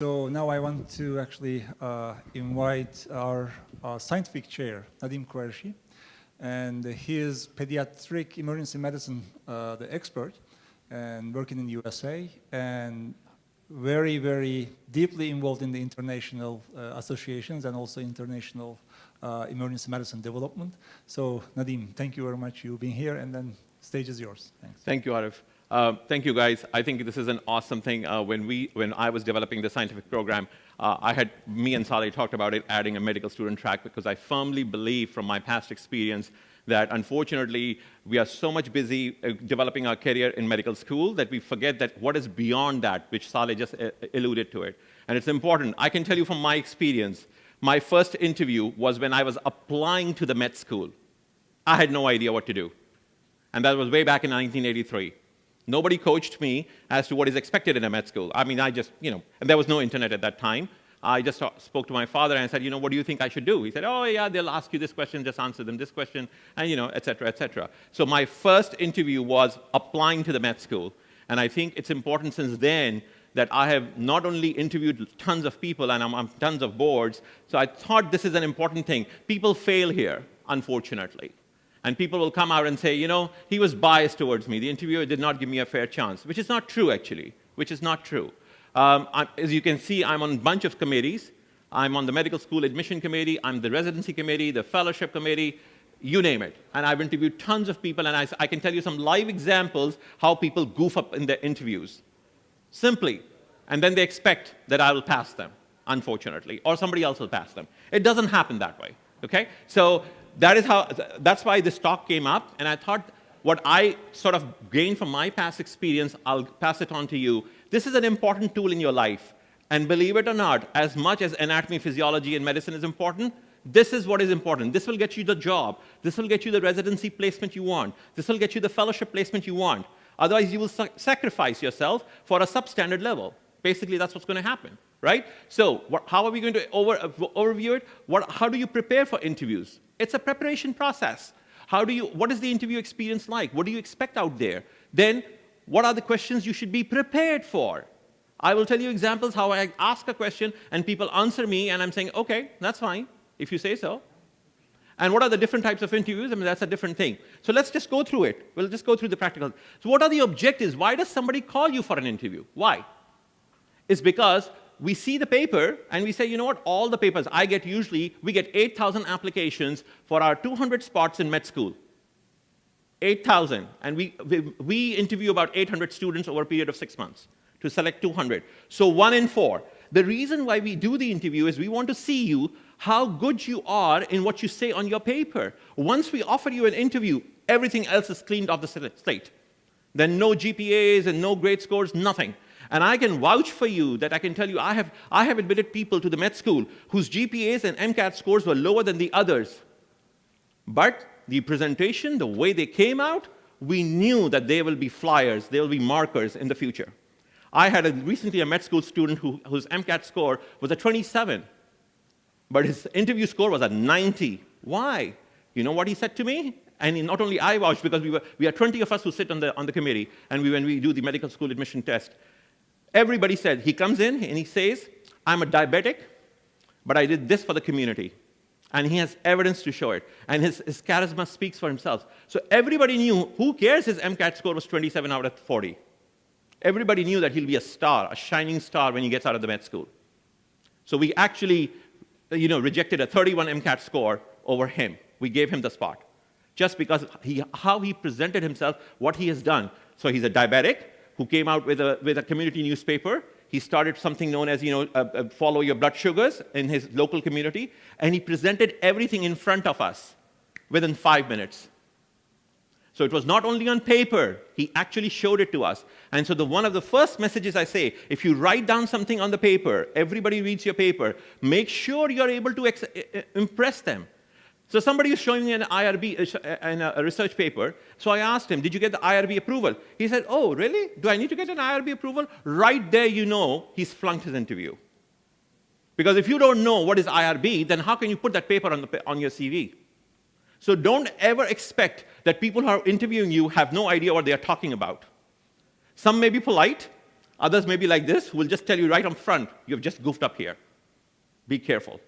So now I want to actually invite our scientific chair, Nadeem Quraishi, and he is pediatric emergency medicine, the expert, and working in the USA, and very, very deeply involved in the international associations and also international emergency medicine development. So Nadeem, thank you very much for being here, and then stage is yours. Thanks. Thank you, Arif. Thank you, guys. I think this is an awesome thing. When I was developing the scientific program, me and Saleh talked about it, adding a medical student track, because I firmly believe from my past experience that unfortunately we are so much busy developing our career in medical school that we forget that what is beyond that, which Saleh just alluded to it. And it's important. I can tell you from my experience, my first interview was when I was applying to the med school. I had no idea what to do. And that was way back in 1983. Nobody coached me as to what is expected in a med school. I mean, and there was no internet at that time. I just spoke to my father and I said, what do you think I should do? He said, oh, yeah, they'll ask you this question, just answer them this question, and, et cetera, et cetera. So my first interview was applying to the med school. And I think it's important since then that I have not only interviewed tons of people and I'm on tons of boards, so I thought this is an important thing. People fail here, unfortunately. And people will come out and say, he was biased towards me. The interviewer did not give me a fair chance, which is not true, actually, which is not true. As you can see, I'm on a bunch of committees. I'm on the medical school admission committee. I'm the residency committee, the fellowship committee, you name it. And I've interviewed tons of people, and I can tell you some live examples how people goof up in their interviews. Simply. And then they expect that I will pass them, unfortunately, or somebody else will pass them. It doesn't happen that way, okay? So that's why this talk came up, and I thought what I sort of gained from my past experience, I'll pass it on to you. This is an important tool in your life, and believe it or not, as much as anatomy, physiology, and medicine is important, this is what is important. This will get you the job. This will get you the residency placement you want. This will get you the fellowship placement you want. Otherwise, you will sacrifice yourself for a substandard level. Basically, that's what's going to happen, right? So how are we going to overview it? How do you prepare for interviews? It's a preparation process. What is the interview experience like? What do you expect out there? Then, what are the questions you should be prepared for? I will tell you examples how I ask a question and people answer me and I'm saying, okay, that's fine, if you say so. And what are the different types of interviews? I mean, that's a different thing. So let's just go through it. We'll just go through the practical. So what are the objectives? Why does somebody call you for an interview? Why? It's because we see the paper and we say, all the papers we get 8,000 applications for our 200 spots in med school. 8,000. And we interview about 800 students over a period of 6 months to select 200. So 1 in 4. The reason why we do the interview is we want to see you, how good you are in what you say on your paper. Once we offer you an interview, everything else is cleaned off the slate. Then no GPAs and no grade scores, nothing. And I can vouch for you that I can tell you I have admitted people to the med school whose GPAs and MCAT scores were lower than the others. But the presentation, the way they came out, we knew that they will be flyers, they will be markers in the future. I had recently a med school student whose MCAT score was a 27, but his interview score was a 90. Why? You know what he said to me? And not only I vouched, because we are 20 of us who sit on the committee, and when we do the medical school admission test, everybody said, he comes in and he says, I'm a diabetic, but I did this for the community. And he has evidence to show it. And his charisma speaks for himself. So everybody knew, who cares his MCAT score was 27 out of 40? Everybody knew that he'll be a star, a shining star when he gets out of the med school. So we actually, rejected a 31 MCAT score over him. We gave him the spot. Just because how he presented himself, what he has done. So he's a diabetic who came out with a community newspaper. He started something known as, follow your blood sugars in his local community, and he presented everything in front of us within 5 minutes. So it was not only on paper, he actually showed it to us. And so one of the first messages I say, if you write down something on the paper, everybody reads your paper, make sure you're able to impress them. So somebody was showing me an IRB, a research paper. So I asked him, did you get the IRB approval? He said, oh, really? Do I need to get an IRB approval? Right there, he's flunked his interview. Because if you don't know what is IRB, then how can you put that paper on your CV? So don't ever expect that people who are interviewing you have no idea what they are talking about. Some may be polite, Others may be like this, who will just tell you right up front, you've just goofed up here. Be careful.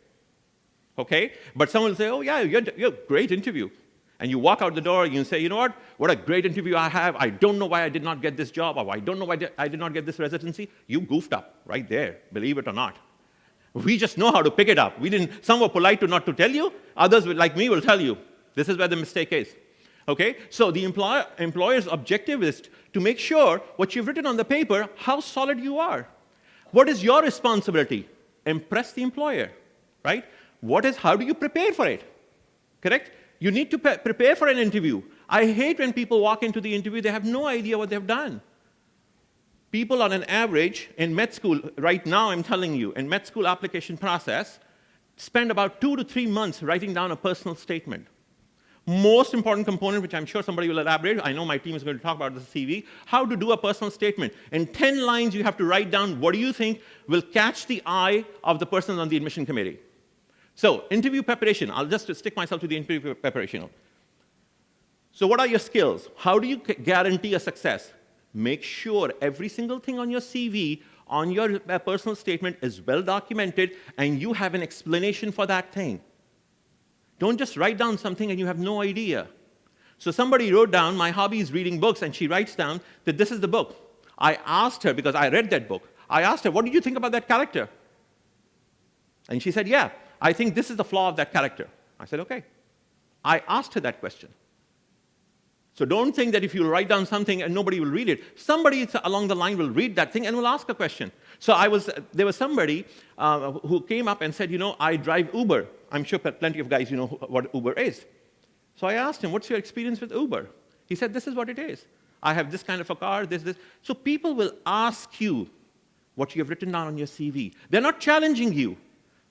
Okay? But someone will say, oh, yeah, you're a great interview. And you walk out the door, and you say, you know what a great interview I have. I don't know why I did not get this job, or I don't know why I did not get this residency. You goofed up right there, believe it or not. We just know how to pick it up. Some were polite not to tell you. Others, like me, will tell you. This is where the mistake is. Okay? So the employer's objective is to make sure what you've written on the paper, how solid you are. What is your responsibility? Impress the employer, right? How do you prepare for it? Correct? You need to prepare for an interview. I hate when people walk into the interview, they have no idea what they've done. People on an average in med school, right now I'm telling you, in med school application process, spend about 2 to 3 months writing down a personal statement. Most important component, which I'm sure somebody will elaborate, I know my team is going to talk about the CV, how to do a personal statement. In 10 lines, you have to write down what do you think will catch the eye of the person on the admission committee. So, interview preparation. I'll just stick myself to the interview preparation. So what are your skills? How do you guarantee a success? Make sure every single thing on your CV, on your personal statement is well documented, and you have an explanation for that thing. Don't just write down something and you have no idea. So somebody wrote down, my hobby is reading books, and she writes down that this is the book. I asked her, because I read that book, I asked her, what did you think about that character? And she said, yeah, I think this is the flaw of that character. I said, okay. I asked her that question. So don't think that if you write down something and nobody will read it. Somebody along the line will read that thing and will ask a question. So there was somebody who came up and said, I drive Uber. I'm sure plenty of guys know what Uber is. So I asked him, what's your experience with Uber? He said, this is what it is. I have this kind of a car, this. So people will ask you what you have written down on your CV. They're not challenging you.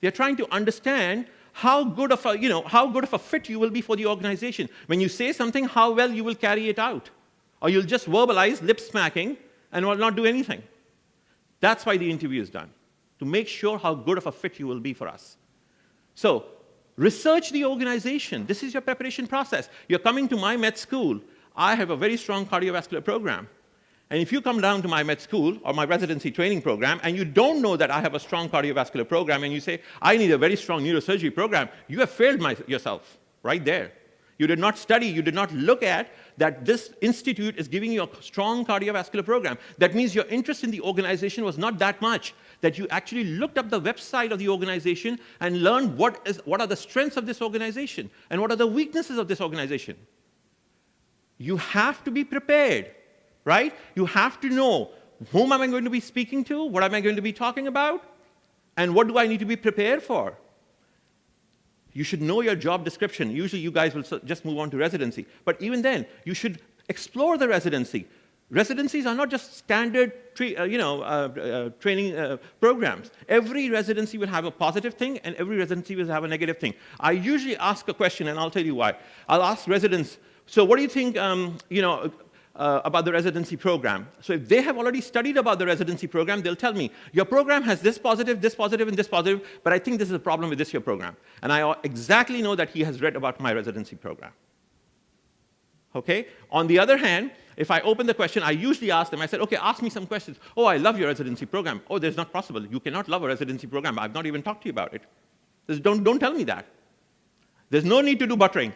They're trying to understand how good of a fit you will be for the organization. When you say something, how well you will carry it out. Or you'll just verbalize, lip smacking, and will not do anything. That's why the interview is done, to make sure how good of a fit you will be for us. So, research the organization. This is your preparation process. You're coming to my med school. I have a very strong cardiovascular program. And if you come down to my med school or my residency training program and you don't know that I have a strong cardiovascular program and you say, I need a very strong neurosurgery program, you have failed yourself right there. You did not study, you did not look at that this institute is giving you a strong cardiovascular program. That means your interest in the organization was not that much, that you actually looked up the website of the organization and learned what are the strengths of this organization and what are the weaknesses of this organization. You have to be prepared. Right? You have to know, whom am I going to be speaking to? What am I going to be talking about? And what do I need to be prepared for? You should know your job description. Usually you guys will just move on to residency. But even then, you should explore the residency. Residencies are not just standard training programs. Every residency will have a positive thing, and every residency will have a negative thing. I usually ask a question, and I'll tell you why. I'll ask residents, so what do you think, about the residency program? So if they have already studied about the residency program, they'll tell me, your program has this positive, and this positive, but I think this is a problem with this your program. And I exactly know that he has read about my residency program. Okay? On the other hand, if I open the question, I usually ask them, I said, okay, ask me some questions. Oh, I love your residency program. Oh, that's not possible. You cannot love a residency program. I've not even talked to you about it. Don't tell me that. There's no need to do buttering.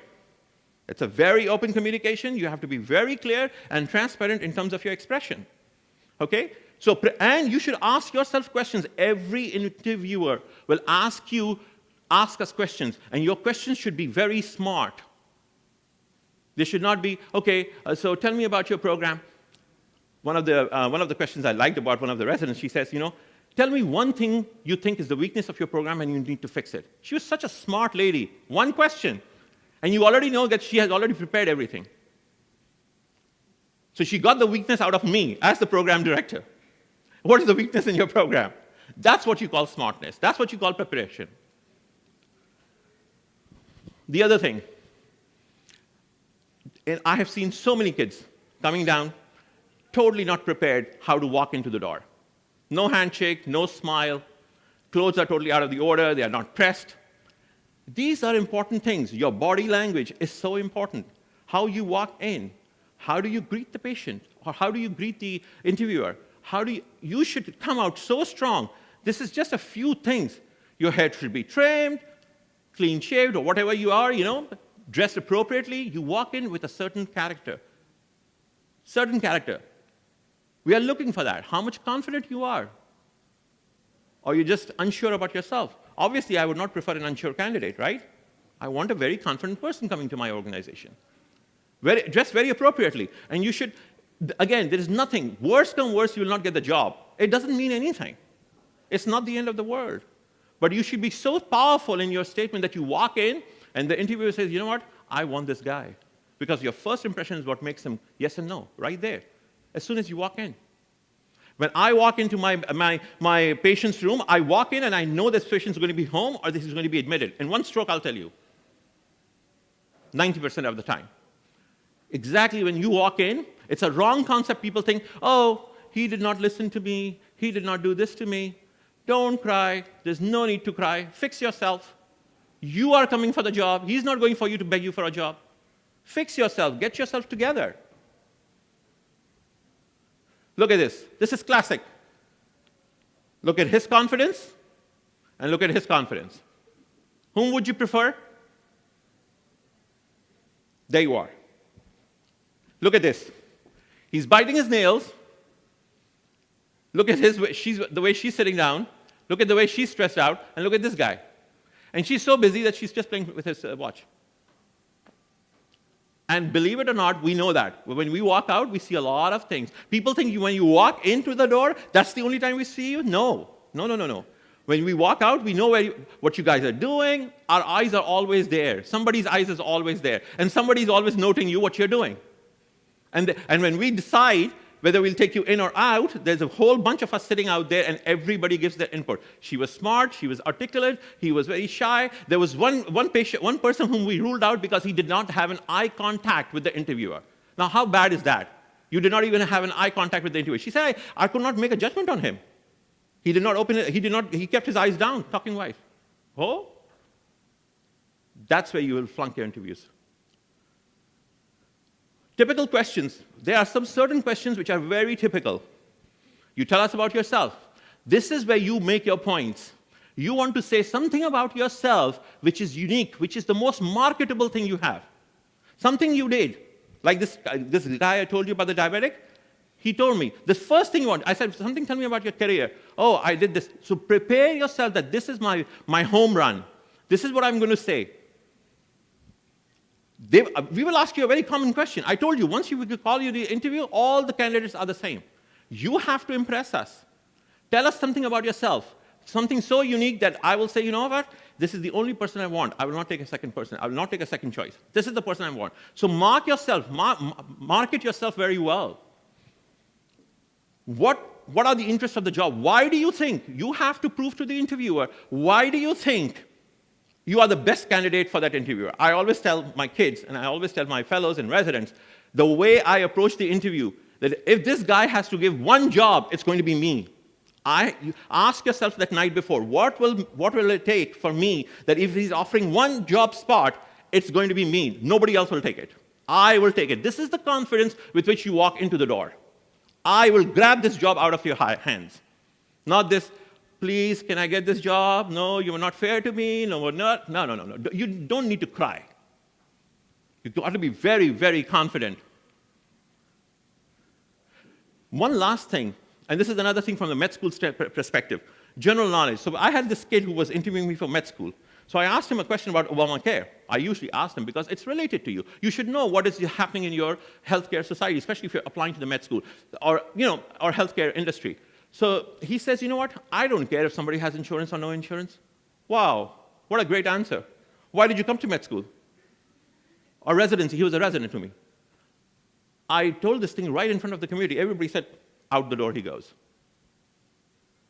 It's a very open communication. You have to be very clear and transparent in terms of your expression. Okay? So, and you should ask yourself questions. Every interviewer will ask us questions, and your questions should be very smart. They should not be, okay, so tell me about your program. One of the questions I liked about one of the residents, she says, tell me one thing you think is the weakness of your program and you need to fix it. She was such a smart lady. One question. And you already know that she has already prepared everything. So she got the weakness out of me as the program director. What is the weakness in your program? That's what you call smartness. That's what you call preparation. The other thing, and I have seen so many kids coming down, totally not prepared how to walk into the door. No handshake, no smile, clothes are totally out of the order, they are not pressed. These are important things. Your body language is so important. How you walk in, how do you greet the patient, or how do you greet the interviewer? You should come out so strong. This is just a few things. Your hair should be trimmed, clean shaved, or whatever you are, dressed appropriately. You walk in with a certain character. Certain character. We are looking for that. How much confident you are. Or you're just unsure about yourself. Obviously, I would not prefer an unsure candidate, right? I want a very confident person coming to my organization. Dressed very appropriately. And you should, again, there is nothing. Worst come worst, you will not get the job. It doesn't mean anything. It's not the end of the world. But you should be so powerful in your statement that you walk in and the interviewer says, you know what, I want this guy. Because your first impression is what makes him yes and no, right there, as soon as you walk in. When I walk into my patient's room, I walk in and I know this patient's going to be home or this is going to be admitted. In one stroke, I'll tell you, 90% of the time. Exactly when you walk in, it's a wrong concept. People think, oh, he did not listen to me. He did not do this to me. Don't cry. There's no need to cry. Fix yourself. You are coming for the job. He's not going for you to beg you for a job. Fix yourself. Get yourself together. Look at this. This is classic. Look at his confidence and look at his confidence. Whom would you prefer? There you are. Look at this. He's biting his nails. Look at the way she's sitting down. Look at the way she's stressed out. And look at this guy. And she's so busy that she's just playing with his watch. And believe it or not, we know that. When we walk out, we see a lot of things. People think when you walk into the door, that's the only time we see you. No. No, no, no, no. When we walk out, we know what you guys are doing. Our eyes are always there. Somebody's eyes is always there. And somebody's always noting you, what you're doing. And when we decide whether we'll take you in or out, there's a whole bunch of us sitting out there, and everybody gives their input. She was smart, she was articulate, he was very shy. There was one person whom we ruled out because he did not have an eye contact with the interviewer. Now, how bad is that? You did not even have an eye contact with the interviewer. She said, I could not make a judgment on him. He did not open it, he kept his eyes down, talking wife. Oh? That's where you will flunk your interviews. Typical questions. There are some certain questions which are very typical. You tell us about yourself. This is where you make your points. You want to say something about yourself which is unique, which is the most marketable thing you have. Something you did. Like this guy I told you about the diabetic. He told me, the first thing you want, I said, something, tell me about your career. Oh, I did this. So prepare yourself that this is my home run. This is what I'm going to say. We will ask you a very common question. I told you, once we call you the interview, all the candidates are the same. You have to impress us. Tell us something about yourself, something so unique that I will say, you know what, this is the only person I want. I will not take a second person. I will not take a second choice. This is the person I want. So market yourself very well. What are the interests of the job? Why do you think you have to prove to the interviewer? Why do you think you are the best candidate for that interviewer? I always tell my kids, and I always tell my fellows and residents, the way I approach the interview, that if this guy has to give one job, it's going to be me. You ask yourself that night before, what will it take for me that if he's offering one job spot, it's going to be me. Nobody else will take it. I will take it. This is the confidence with which you walk into the door. I will grab this job out of your hands. Not this, please, can I get this job? No, you were not fair to me. No, we're not. No, no, no, no. You don't need to cry. You got to be very, very confident. One last thing, and this is another thing from the med school perspective, general knowledge. So I had this kid who was interviewing me for med school. So I asked him a question about Obamacare. I usually ask him because it's related to you. You should know what is happening in your healthcare society, especially if you're applying to the med school or healthcare industry. So he says, you know what? I don't care if somebody has insurance or no insurance. Wow, what a great answer. Why did you come to med school? Or residency, he was a resident to me. I told this thing right in front of the community. Everybody said, out the door he goes.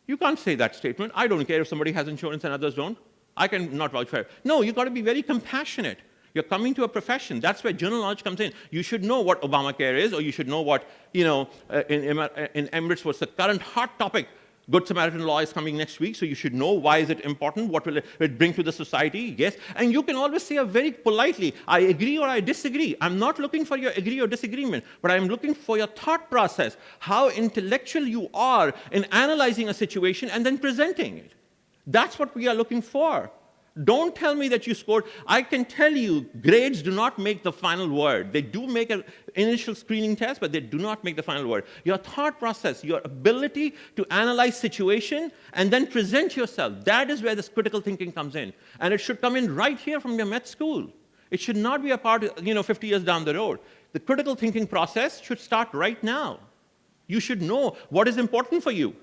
You can't say that statement. I don't care if somebody has insurance and others don't. I can not vouch for it. No, you've got to be very compassionate. You're coming to a profession. That's where general knowledge comes in. You should know what Obamacare is, or you should know what, in Emirates, what's the current hot topic Good Samaritan law is coming next week, so you should know why is it important, what will it bring to the society, yes. And you can always say very politely, I agree or I disagree. I'm not looking for your agree or disagreement, but I'm looking for your thought process, how intellectual you are in analyzing a situation and then presenting it. That's what we are looking for. Don't tell me that you scored. I can tell you, grades do not make the final word. They do make an initial screening test, but they do not make the final word. Your thought process, your ability to analyze situation and then present yourself, that is where this critical thinking comes in. And it should come in right here from your med school. It should not be a part, 50 years down the road. The critical thinking process should start right now. You should know what is important for you.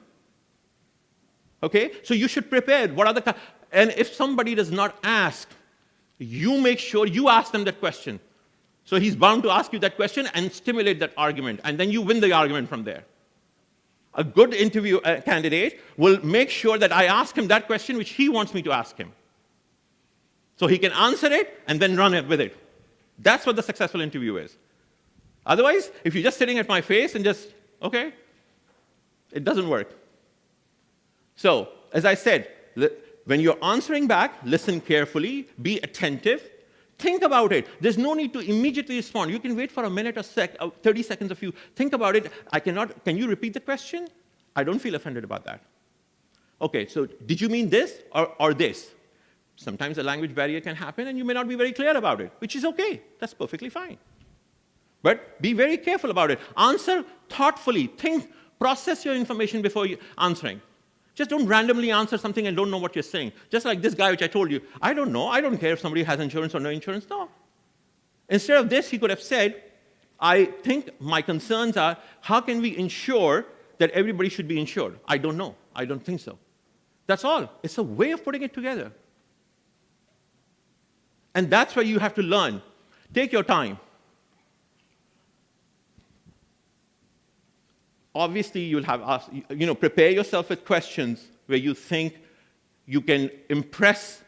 Okay? So you should prepare. What are the... And if somebody does not ask, you make sure you ask them that question. So he's bound to ask you that question and stimulate that argument, and then you win the argument from there. A good interview candidate will make sure that I ask him that question which he wants me to ask him. So he can answer it and then run it with it. That's what the successful interview is. Otherwise, if you're just sitting at my face and just, okay, it doesn't work. So, as I said, when you're answering back, listen carefully, be attentive, think about it. There's no need to immediately respond. You can wait for a minute or 30 seconds of you. Think about it. Can you repeat the question? I don't feel offended about that. Okay, so did you mean this or this? Sometimes a language barrier can happen and you may not be very clear about it, which is okay. That's perfectly fine. But be very careful about it. Answer thoughtfully. Think, process your information before answering. Just don't randomly answer something and don't know what you're saying. Just like this guy which I told you, I don't know. I don't care if somebody has insurance or no insurance. No. Instead of this, he could have said, I think my concerns are, how can we ensure that everybody should be insured? I don't know. I don't think so. That's all. It's a way of putting it together. And that's where you have to learn. Take your time. Obviously, you'll have asked, prepare yourself with questions where you think you can impress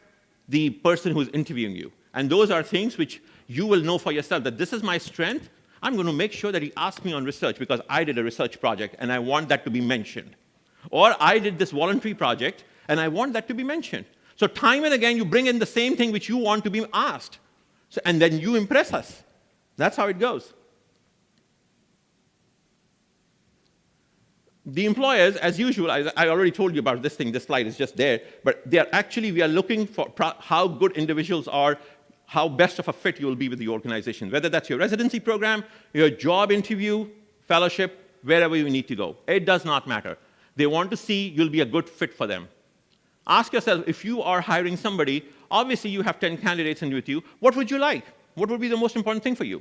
the person who's interviewing you. And those are things which you will know for yourself, that this is my strength. I'm going to make sure that he asks me on research because I did a research project and I want that to be mentioned. Or I did this voluntary project and I want that to be mentioned. So time and again, you bring in the same thing which you want to be asked. And then you impress us. That's how it goes. The employers, as usual, I already told you about this thing, this slide is just there, but we are looking for how good individuals are, how best of a fit you will be with the organization, whether that's your residency program, your job interview, fellowship, wherever you need to go. It does not matter. They want to see you'll be a good fit for them. Ask yourself, if you are hiring somebody, obviously you have 10 candidates in with you, what would you like? What would be the most important thing for you?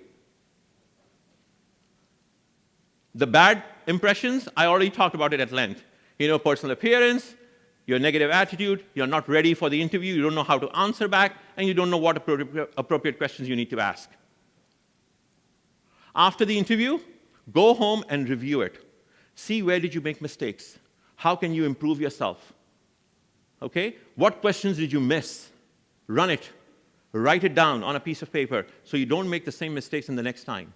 The bad impressions, I already talked about it at length. Personal appearance, your negative attitude, you're not ready for the interview, you don't know how to answer back, and you don't know what appropriate questions you need to ask. After the interview, go home and review it. See where did you make mistakes. How can you improve yourself? Okay? What questions did you miss? Run it. Write it down on a piece of paper so you don't make the same mistakes in the next time.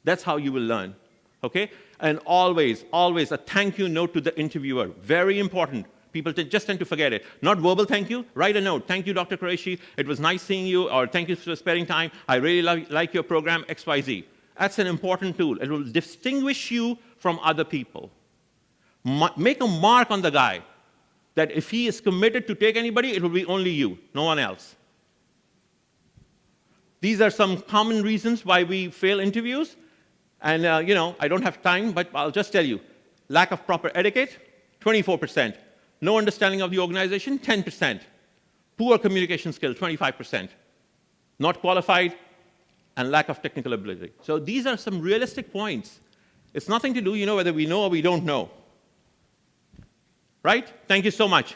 That's how you will learn. Okay? And always, always a thank you note to the interviewer. Very important. People just tend to forget it. Not verbal thank you. Write a note. Thank you, Dr. Quraishi. It was nice seeing you. Or thank you for sparing time. I really like your program, XYZ. That's an important tool. It will distinguish you from other people. Make a mark on the guy that if he is committed to take anybody, it will be only you, no one else. These are some common reasons why we fail interviews. And, I don't have time, but I'll just tell you. Lack of proper etiquette, 24%. No understanding of the organization, 10%. Poor communication skill, 25%. Not qualified, and lack of technical ability. So these are some realistic points. It's nothing to do, whether we know or we don't know. Right? Thank you so much.